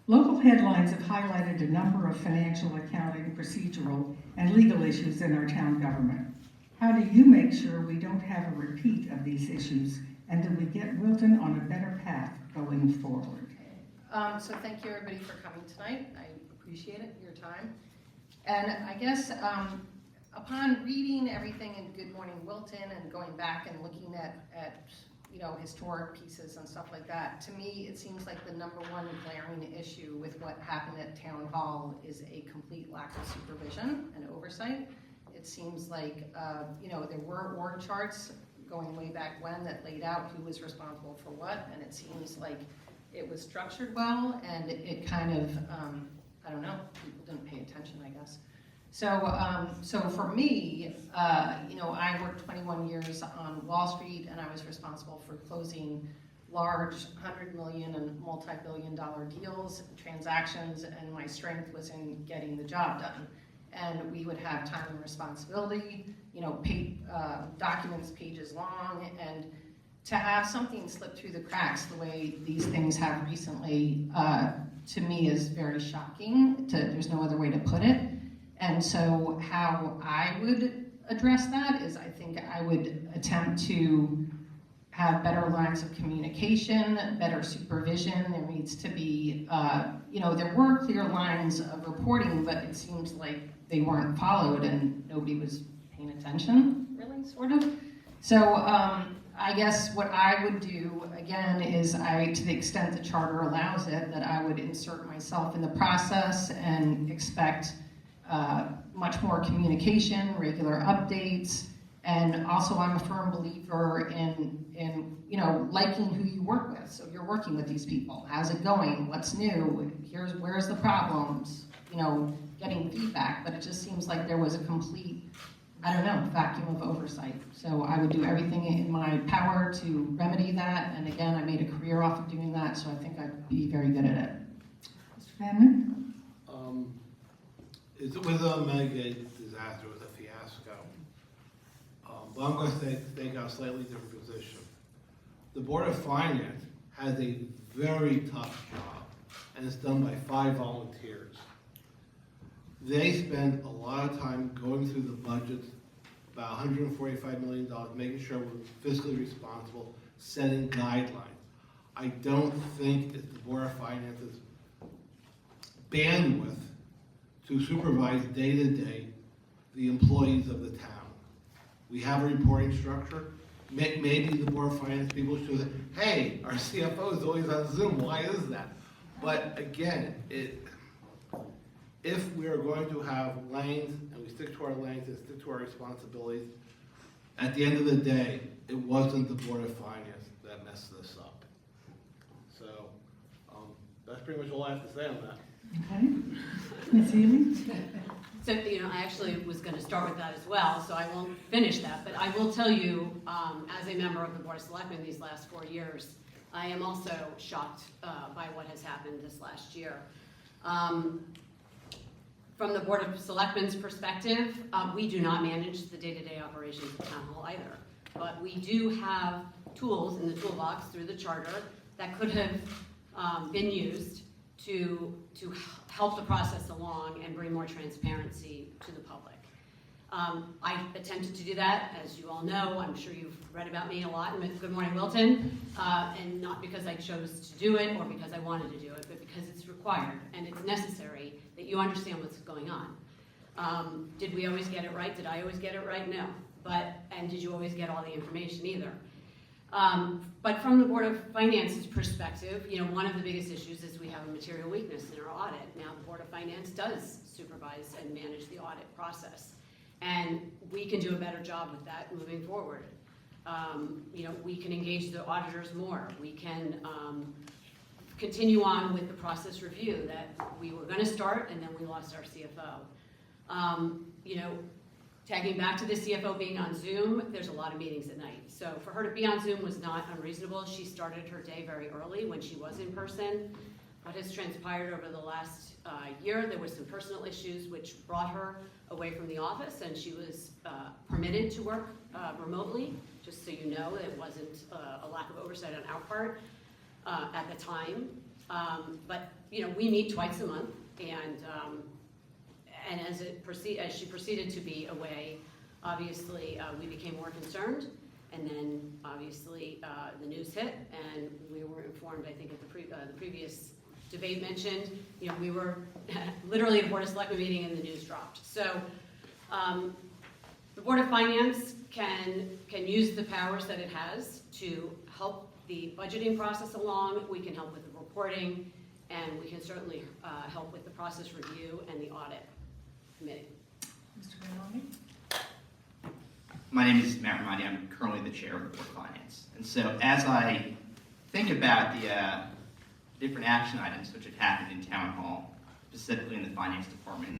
Local headlines have highlighted a number of financial, accounting, procedural, and legal issues in our town government. How do you make sure we don't have a repeat of these issues, and that we get Wilton on a better path going forward? So thank you everybody for coming tonight. I appreciate it, your time. And I guess upon reading everything in Good Morning Wilton and going back and looking at historic pieces and stuff like that, to me it seems like the number one glaring issue with what happened at Town Hall is a complete lack of supervision and oversight. It seems like there were org charts going way back when that laid out who was responsible for what, and it seems like it was structured well, and it kind of, I don't know, people didn't pay attention, I guess. So for me, I worked 21 years on Wall Street, and I was responsible for closing large $100 million and multi-billion dollar deals, transactions, and my strength was in getting the job done. And we would have time and responsibility, documents pages long, and to have something slip through the cracks the way these things have recently, to me is very shocking. There's no other way to put it. And so how I would address that is I think I would attempt to have better lines of communication, better supervision. There needs to be, there were clear lines of reporting, but it seems like they weren't followed and nobody was paying attention, really, sort of. So I guess what I would do, again, is to the extent the charter allows it, that I would insert myself in the process and expect much more communication, regular updates, and also I'm a firm believer in liking who you work with. So you're working with these people. How's it going? What's new? Where's the problems? Getting feedback. But it just seems like there was a complete, vacuum of oversight. So I would do everything in my power to remedy that. And again, I made a career off of doing that, so I think I'd be very good at it. Mr. Fanman? It was a mega disaster, it was a fiasco. But I'm going to take a slightly different position. The Board of Finance has a very tough job, and it's done by 5 volunteers. They spend a lot of time going through the budgets, about $145 million, making sure we're fiscally responsible, setting guidelines. I don't think it's the Board of Finance's bandwidth to supervise day-to-day the employees of the town. We have a reporting structure. Maybe the Board of Finance people should say, hey, our CFO is always on Zoom, why is that? But again, if we are going to have lanes, and we stick to our lanes and stick to our responsibilities, at the end of the day, it wasn't the Board of Finance that messed this up. So, that's pretty much all I have to say on that. Okay. Ms. Healy? So, I actually was going to start with that as well, so I won't finish that. But I will tell you, as a member of the Board of Selectmen these last 4 years, I am also shocked by what has happened this last year. From the Board of Selectmen's perspective, we do not manage the day-to-day operations of Town Hall either. But we do have tools in the toolbox through the charter that could have been used to help the process along and bring more transparency to the public. I attempted to do that, as you all know. I'm sure you've read about me a lot in Good Morning Wilton, and not because I chose to do it or because I wanted to do it, but because it's required and it's necessary that you understand what's going on. Did we always get it right? Did I always get it right? No. And did you always get all the information either? But from the Board of Finance's perspective, one of the biggest issues is we have a material weakness in our audit. Now, the Board of Finance does supervise and manage the audit process, and we can do a better job with that moving forward. We can engage the auditors more. We can continue on with the process review that we were going to start, and then we lost our CFO. Tagging back to the CFO being on Zoom, there's a lot of meetings at night. So for her to be on Zoom was not unreasonable. She started her day very early when she was in person. What has transpired over the last year, there were some personal issues which brought her away from the office, and she was permitted to work remotely, just so you know. It wasn't a lack of oversight on our part at the time. But we meet twice a month, and as she proceeded to be away, obviously, we became more concerned, and then obviously the news hit, and we were informed, I think at the previous debate mentioned, we were literally at a Board of Selectmen meeting and the news dropped. So the Board of Finance can use the powers that it has to help the budgeting process along. We can help with the reporting, and we can certainly help with the process review and the audit committee. Mr. Maloney? My name is Matt Ramadi. I'm currently the chair of the Board of Finance. And so as I think about the different action items which have happened in Town Hall, specifically in the Finance Department,